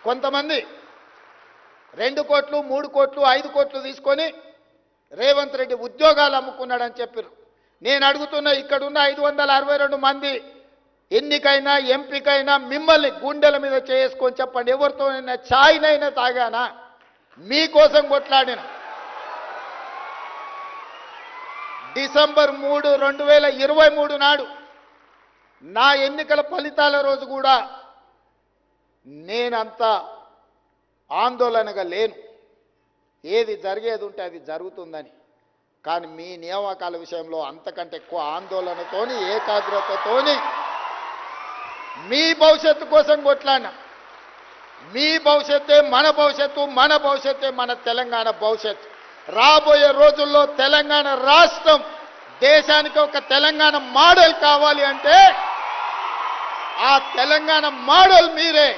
కొంతమంది 2 కోట్లు 3 కోట్లు 5 కోట్లు తీసుకొని రేవంత్ రెడ్డి ఉద్యోగాలు అమ్ముకున్నాడని చెప్పారు. నేను అడుగుతున్నా, ఇక్కడున్న 562 మంది ఎన్నికైనా ఎంపికైనా మిమ్మల్ని గుండెల మీద చేసుకొని చెప్పండి, ఎవరితోనైనా ఛాయ్నైనా తాగానా? మీకోసం కొట్లాడిన. డిసెంబర్ 3, 2023 నాడు నా ఎన్నికల ఫలితాల రోజు కూడా నేనంత ఆందోళనగా లేను. ఏది జరిగేది ఉంటే అది జరుగుతుందని. కానీ మీ నియామకాల విషయంలో అంతకంటే ఎక్కువ ఆందోళనతోని ఏకాగ్రతతోని మీ భవిష్యత్తు కోసం కొట్లాడినా. మీ భవిష్యత్తే మన భవిష్యత్తు, మన భవిష్యత్తే మన తెలంగాణ భవిష్యత్తు. రాబోయే రోజుల్లో తెలంగాణ రాష్ట్రం దేశానికి ఒక తెలంగాణ మోడల్ కావాలి అంటే ఆ తెలంగాణ మోడల్ మీరే.